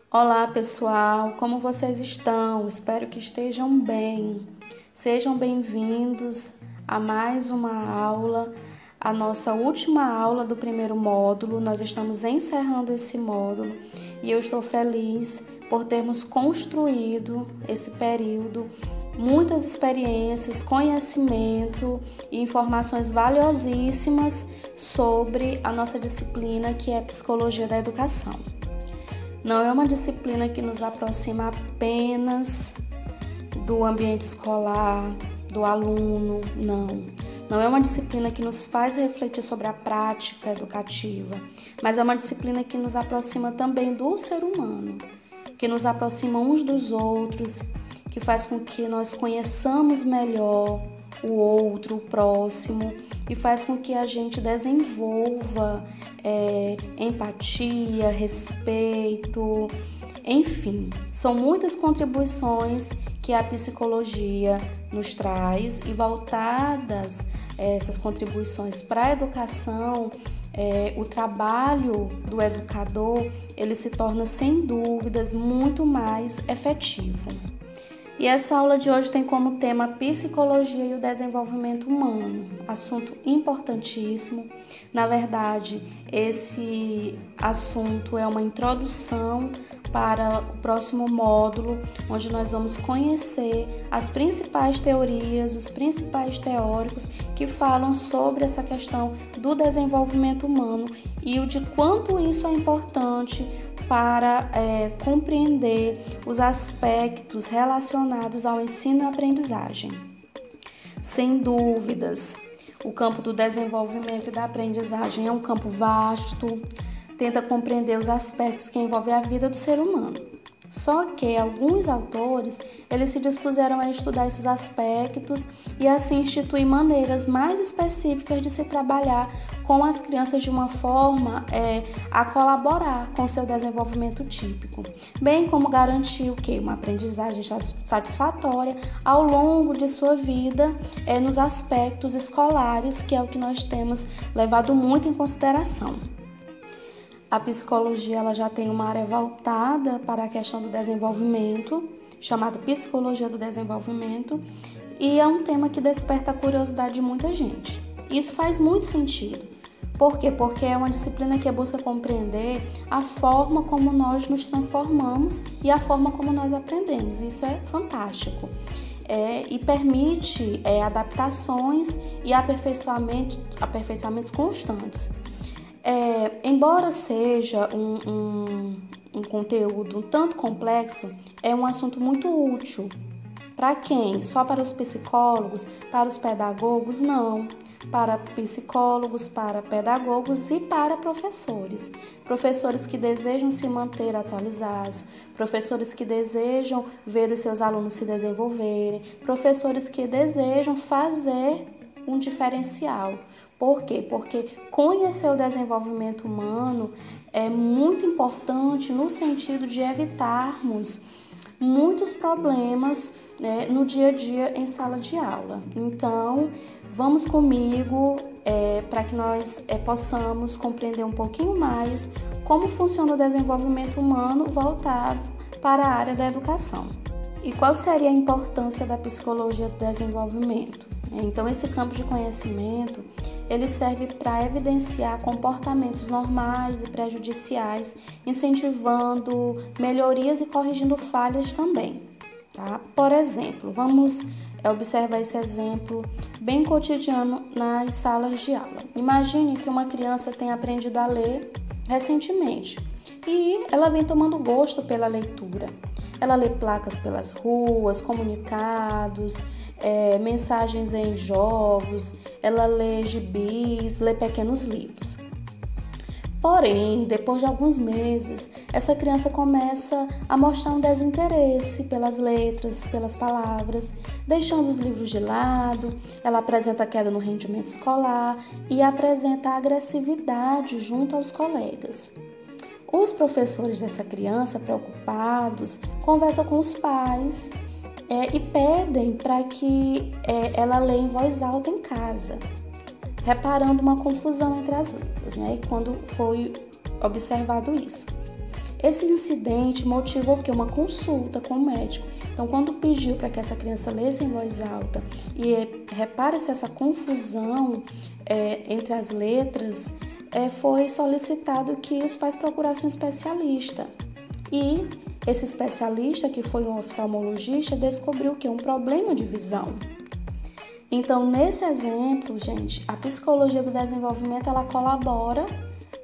Olá, pessoal, como vocês estão? Espero que estejam bem. Sejam bem-vindos a mais uma aula, a nossa última aula do primeiro módulo. Nós estamos encerrando esse módulo e eu estou feliz por termos construído esse período, muitas experiências, conhecimento e informações valiosíssimas sobre a nossa disciplina, que é Psicologia da Educação. Não é uma disciplina que nos aproxima apenas do ambiente escolar, do aluno, não. Não é uma disciplina que nos faz refletir sobre a prática educativa, mas é uma disciplina que nos aproxima também do ser humano, que nos aproxima uns dos outros, que faz com que nós conheçamos melhor o outro, o próximo, e faz com que a gente desenvolva empatia, respeito, enfim, são muitas contribuições que a psicologia nos traz, e voltadas essas contribuições para a educação, o trabalho do educador, ele se torna sem dúvidas muito mais efetivo. E essa aula de hoje tem como tema Psicologia e o Desenvolvimento Humano, assunto importantíssimo. Na verdade, esse assunto é uma introdução para o próximo módulo, onde nós vamos conhecer as principais teorias, os principais teóricos que falam sobre essa questão do desenvolvimento humano e o de quanto isso é importante para compreender os aspectos relacionados ao ensino e aprendizagem. Sem dúvidas, o campo do desenvolvimento e da aprendizagem é um campo vasto, tenta compreender os aspectos que envolvem a vida do ser humano. Só que alguns autores, eles se dispuseram a estudar esses aspectos e assim instituir maneiras mais específicas de se trabalhar com as crianças de uma forma a colaborar com seu desenvolvimento típico, bem como garantir uma aprendizagem satisfatória ao longo de sua vida nos aspectos escolares, que é o que nós temos levado muito em consideração. A psicologia ela já tem uma área voltada para a questão do desenvolvimento, chamada Psicologia do Desenvolvimento, e é um tema que desperta a curiosidade de muita gente. Isso faz muito sentido. Por quê? Porque é uma disciplina que busca compreender a forma como nós nos transformamos e a forma como nós aprendemos. Isso é fantástico. E permite adaptações e aperfeiçoamentos constantes. Embora seja um conteúdo um tanto complexo, é um assunto muito útil. Para quem? Só para os psicólogos, para os pedagogos? Não. Para psicólogos, para pedagogos e para professores. Professores que desejam se manter atualizados, professores que desejam ver os seus alunos se desenvolverem, professores que desejam fazer um diferencial. Por quê? Porque conhecer o desenvolvimento humano é muito importante no sentido de evitarmos muitos problemas no dia a dia em sala de aula. Então, vamos comigo para que nós possamos compreender um pouquinho mais como funciona o desenvolvimento humano voltado para a área da educação. E qual seria a importância da psicologia do desenvolvimento? Então, esse campo de conhecimento, ele serve para evidenciar comportamentos normais e prejudiciais, incentivando melhorias e corrigindo falhas também. Tá? Por exemplo, vamos observar esse exemplo bem cotidiano nas salas de aula. Imagine que uma criança tenha aprendido a ler recentemente e ela vem tomando gosto pela leitura. Ela lê placas pelas ruas, comunicados, mensagens em jogos, ela lê gibis, lê pequenos livros. Porém, depois de alguns meses, essa criança começa a mostrar um desinteresse pelas letras, pelas palavras, deixando os livros de lado, ela apresenta queda no rendimento escolar e apresenta agressividade junto aos colegas. Os professores dessa criança, preocupados, conversam com os pais e pedem para que ela leia em voz alta em casa, reparando uma confusão entre as letras, e quando foi observado isso. Esse incidente motivou o quê? Uma consulta com o médico. Então, quando pediu para que essa criança lesse em voz alta e repare-se essa confusão entre as letras, foi solicitado que os pais procurassem um especialista. E esse especialista, que foi um oftalmologista, descobriu que um problema de visão. Então, nesse exemplo, gente, a psicologia do desenvolvimento ela colabora,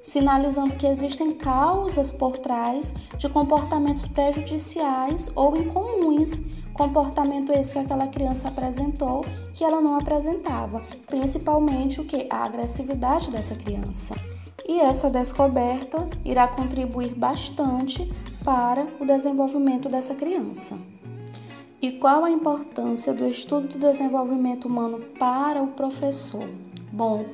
sinalizando que existem causas por trás de comportamentos prejudiciais ou incomuns, comportamento esse que aquela criança apresentou que ela não apresentava, principalmente o que? A agressividade dessa criança. E essa descoberta irá contribuir bastante para o desenvolvimento dessa criança. E qual a importância do estudo do desenvolvimento humano para o professor? Bom,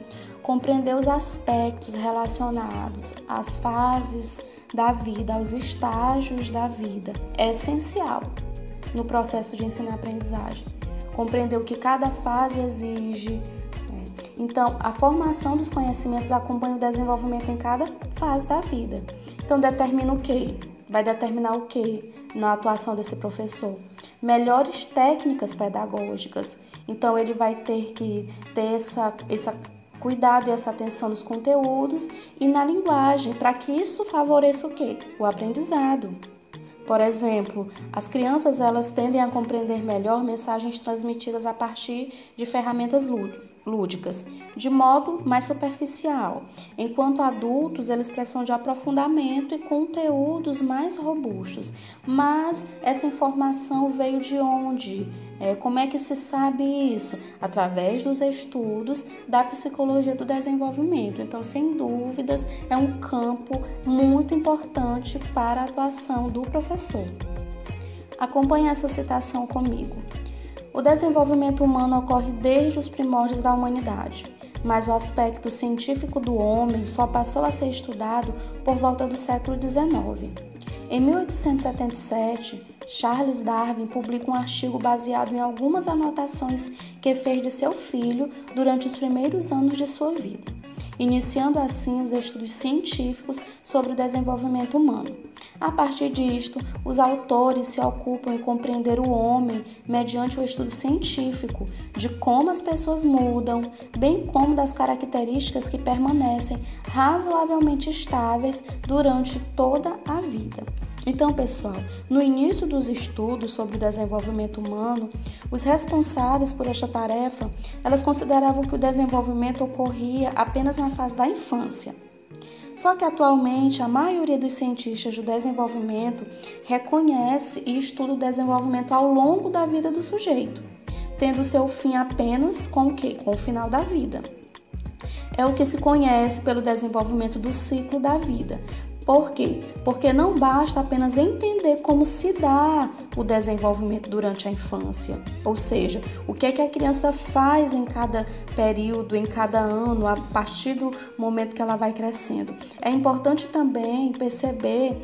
compreender os aspectos relacionados às fases da vida, aos estágios da vida, é essencial no processo de ensino-aprendizagem. Compreender o que cada fase exige. Então, a formação dos conhecimentos acompanha o desenvolvimento em cada fase da vida. Então, determina o quê? Vai determinar o quê na atuação desse professor? Melhores técnicas pedagógicas. Então, ele vai ter que ter esse cuidado e essa atenção nos conteúdos e na linguagem, para que isso favoreça o quê? O aprendizado. Por exemplo, as crianças elas tendem a compreender melhor mensagens transmitidas a partir de ferramentas lúdicas, de modo mais superficial, enquanto adultos eles precisam de aprofundamento e conteúdos mais robustos. Mas essa informação veio de onde? Como é que se sabe isso? Através dos estudos da psicologia do desenvolvimento. Então, sem dúvidas, é um campo muito importante para a atuação do professor. Acompanhe essa citação comigo. O desenvolvimento humano ocorre desde os primórdios da humanidade, mas o aspecto científico do homem só passou a ser estudado por volta do século XIX. Em 1877, Charles Darwin publica um artigo baseado em algumas anotações que fez de seu filho durante os primeiros anos de sua vida, iniciando assim os estudos científicos sobre o desenvolvimento humano. A partir disto, os autores se ocupam em compreender o homem mediante o estudo científico de como as pessoas mudam, bem como das características que permanecem razoavelmente estáveis durante toda a vida. Então, pessoal, no início dos estudos sobre o desenvolvimento humano, os responsáveis por esta tarefa, elas consideravam que o desenvolvimento ocorria apenas na fase da infância. Só que atualmente a maioria dos cientistas do desenvolvimento reconhece e estuda o desenvolvimento ao longo da vida do sujeito, tendo seu fim apenas com o quê? Com o final da vida. É o que se conhece pelo desenvolvimento do ciclo da vida. Por quê? Porque não basta apenas entender como se dá o desenvolvimento durante a infância, ou seja, o que é que a criança faz em cada período, em cada ano, a partir do momento que ela vai crescendo. É importante também perceber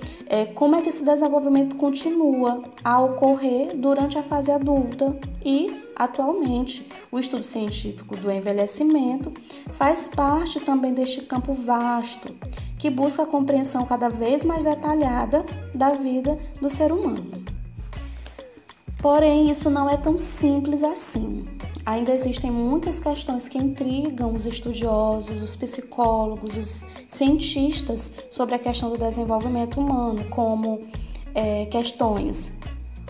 como é que esse desenvolvimento continua a ocorrer durante a fase adulta e, atualmente, o estudo científico do envelhecimento faz parte também deste campo vasto, que busca a compreensão cada vez mais detalhada da vida do ser humano. Porém, isso não é tão simples assim. Ainda existem muitas questões que intrigam os estudiosos, os psicólogos, os cientistas sobre a questão do desenvolvimento humano, como questões: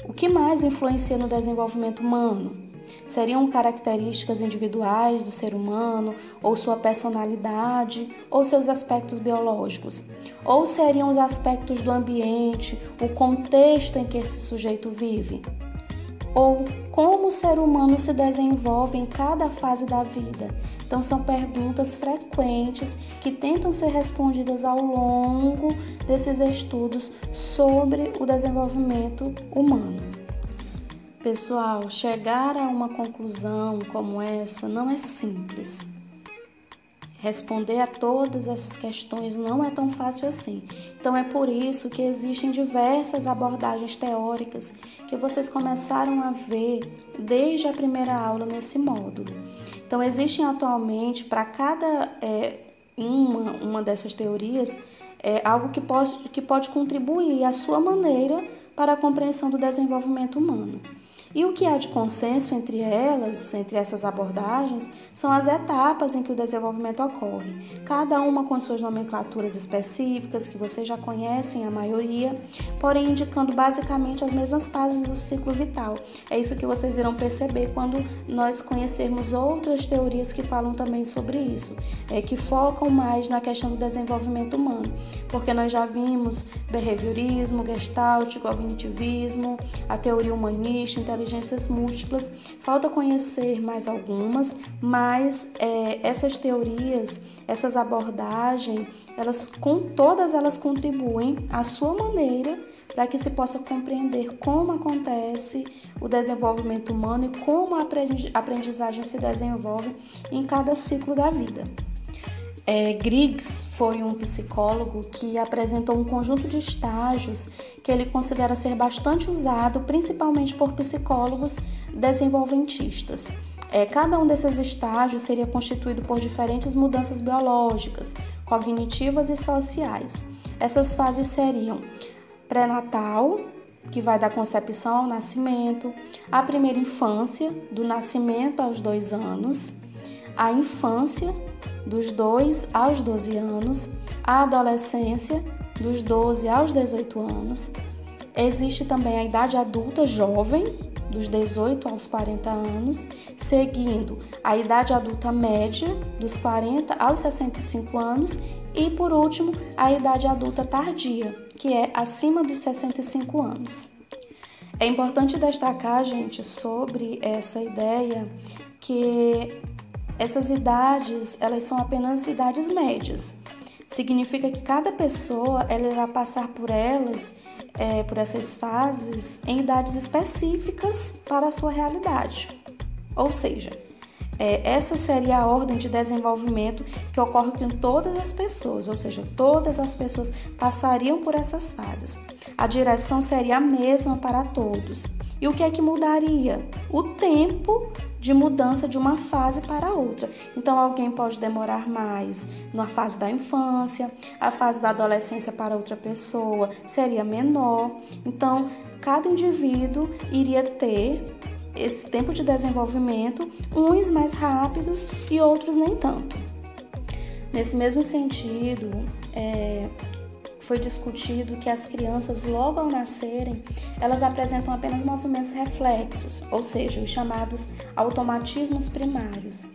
o que mais influencia no desenvolvimento humano? Seriam características individuais do ser humano, ou sua personalidade, ou seus aspectos biológicos? Ou seriam os aspectos do ambiente, o contexto em que esse sujeito vive? Ou como o ser humano se desenvolve em cada fase da vida? Então, são perguntas frequentes que tentam ser respondidas ao longo desses estudos sobre o desenvolvimento humano. Pessoal, chegar a uma conclusão como essa não é simples. Responder a todas essas questões não é tão fácil assim. Então, é por isso que existem diversas abordagens teóricas que vocês começaram a ver desde a primeira aula nesse módulo. Então, existem atualmente, para cada uma dessas teorias, algo que pode contribuir à sua maneira para a compreensão do desenvolvimento humano. E o que há de consenso entre essas abordagens, são as etapas em que o desenvolvimento ocorre, cada uma com suas nomenclaturas específicas, que vocês já conhecem a maioria, porém indicando basicamente as mesmas fases do ciclo vital. É isso que vocês irão perceber quando nós conhecermos outras teorias que falam também sobre isso, que focam mais na questão do desenvolvimento humano, porque nós já vimos behaviorismo, gestalt, cognitivismo, a teoria humanista, inteligências múltiplas. Falta conhecer mais algumas, mas essas teorias, essas abordagens, todas elas contribuem à sua maneira para que se possa compreender como acontece o desenvolvimento humano e como a aprendizagem se desenvolve em cada ciclo da vida. Griggs foi um psicólogo que apresentou um conjunto de estágios que ele considera ser bastante usado, principalmente por psicólogos desenvolventistas. Cada um desses estágios seria constituído por diferentes mudanças biológicas, cognitivas e sociais. Essas fases seriam pré-natal, que vai da concepção ao nascimento, a primeira infância, do nascimento aos 2 anos, a infância, dos 2 aos 12 anos, a adolescência, dos 12 aos 18 anos. Existe também a idade adulta jovem, dos 18 aos 40 anos, seguindo a idade adulta média, dos 40 aos 65 anos, e, por último, a idade adulta tardia, que é acima dos 65 anos. É importante destacar, gente, sobre essa ideia que essas idades, elas são apenas idades médias. Significa que cada pessoa ela irá passar por essas fases em idades específicas para a sua realidade. Ou seja, essa seria a ordem de desenvolvimento que ocorre com todas as pessoas, ou seja, todas as pessoas passariam por essas fases. A direção seria a mesma para todos. E o que é que mudaria? O tempo de mudança de uma fase para outra. Então, alguém pode demorar mais na fase da infância, a fase da adolescência para outra pessoa seria menor. Então, cada indivíduo iria ter esse tempo de desenvolvimento, uns mais rápidos e outros nem tanto. Nesse mesmo sentido, foi discutido que as crianças, logo ao nascerem, elas apresentam apenas movimentos reflexos, ou seja, os chamados automatismos primários,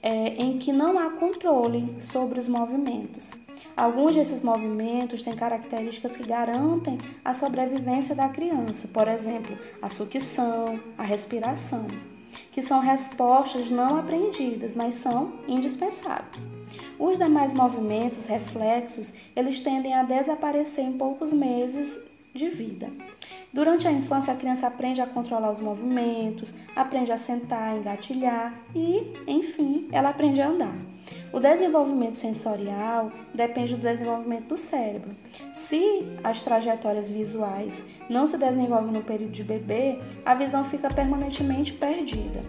em que não há controle sobre os movimentos. Alguns desses movimentos têm características que garantem a sobrevivência da criança, por exemplo, a sucção, a respiração, que são respostas não aprendidas, mas são indispensáveis. Os demais movimentos reflexos, eles tendem a desaparecer em poucos meses de vida. Durante a infância, a criança aprende a controlar os movimentos, aprende a sentar, engatilhar e, enfim, ela aprende a andar. O desenvolvimento sensorial depende do desenvolvimento do cérebro. Se as trajetórias visuais não se desenvolvem no período de bebê, a visão fica permanentemente perdida.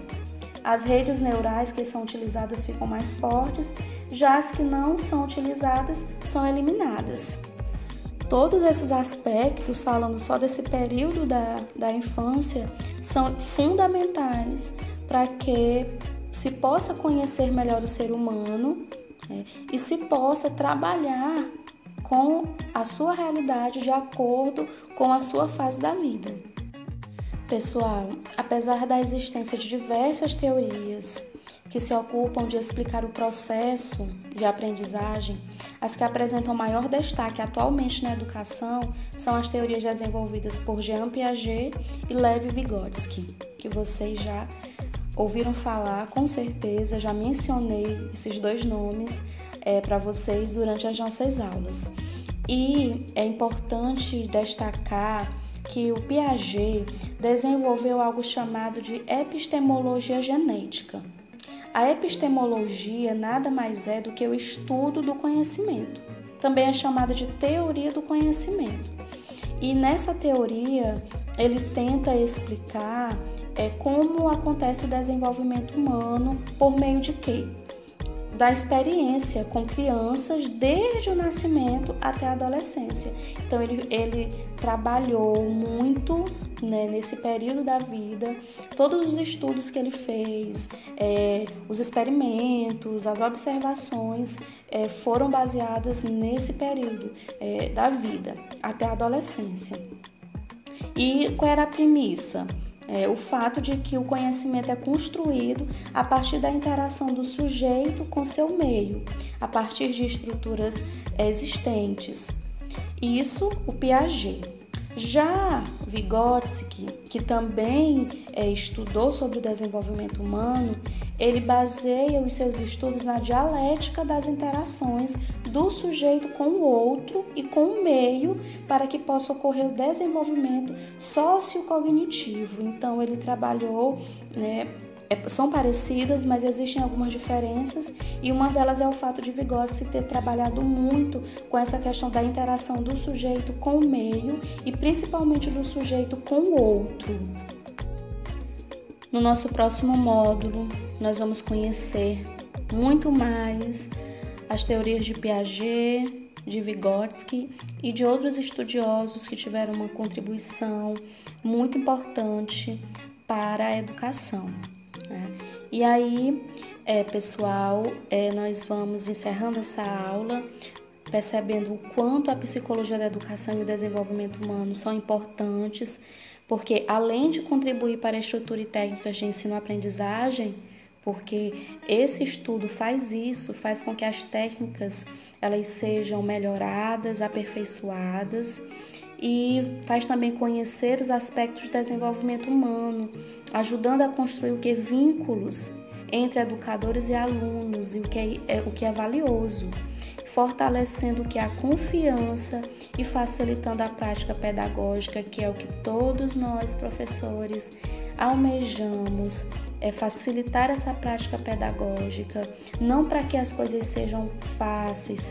As redes neurais que são utilizadas ficam mais fortes, já as que não são utilizadas são eliminadas. Todos esses aspectos, falando só desse período da infância, são fundamentais para que se possa conhecer melhor o ser humano, e se possa trabalhar com a sua realidade de acordo com a sua fase da vida. Pessoal, apesar da existência de diversas teorias que se ocupam de explicar o processo de aprendizagem, as que apresentam maior destaque atualmente na educação são as teorias desenvolvidas por Jean Piaget e Lev Vygotsky, que vocês já ouviram falar, com certeza, já mencionei esses dois nomes para vocês durante as nossas aulas. E é importante destacar que o Piaget desenvolveu algo chamado de epistemologia genética. A epistemologia nada mais é do que o estudo do conhecimento. Também é chamada de teoria do conhecimento. E nessa teoria, ele tenta explicar como acontece o desenvolvimento humano por meio de quê? da experiência com crianças desde o nascimento até a adolescência. Então, ele trabalhou muito, né, nesse período da vida, todos os estudos que ele fez, os experimentos, as observações foram baseadas nesse período da vida, até a adolescência. E qual era a premissa? O fato de que o conhecimento é construído a partir da interação do sujeito com seu meio, a partir de estruturas existentes. Isso, o Piaget. Já Vygotsky, que também estudou sobre o desenvolvimento humano, ele baseia os seus estudos na dialética das interações do sujeito com o outro e com o meio para que possa ocorrer o desenvolvimento sociocognitivo. Então, ele trabalhou, são parecidas, mas existem algumas diferenças, e uma delas é o fato de Vygotsky ter trabalhado muito com essa questão da interação do sujeito com o meio e principalmente do sujeito com o outro. No nosso próximo módulo, nós vamos conhecer muito mais as teorias de Piaget, de Vygotsky e de outros estudiosos que tiveram uma contribuição muito importante para a educação. E aí, pessoal, nós vamos encerrando essa aula, percebendo o quanto a psicologia da educação e o desenvolvimento humano são importantes, porque além de contribuir para a estrutura e técnicas de ensino-aprendizagem, porque esse estudo faz com que as técnicas elas sejam melhoradas, aperfeiçoadas, e faz também conhecer os aspectos do desenvolvimento humano, ajudando a construir vínculos entre educadores e alunos, e o que é valioso, fortalecendo o que é a confiança e facilitando a prática pedagógica, que é o que todos nós, professores, almejamos, facilitar essa prática pedagógica, não para que as coisas sejam fáceis,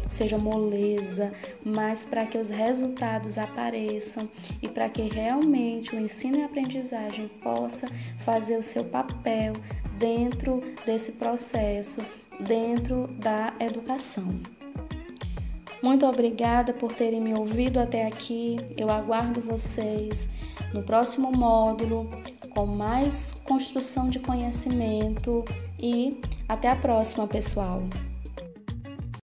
sejam moleza, mas para que os resultados apareçam e para que realmente o ensino e a aprendizagem possa fazer o seu papel dentro desse processo, dentro da educação. Muito obrigada por terem me ouvido até aqui. Eu aguardo vocês no próximo módulo com mais construção de conhecimento e até a próxima, pessoal!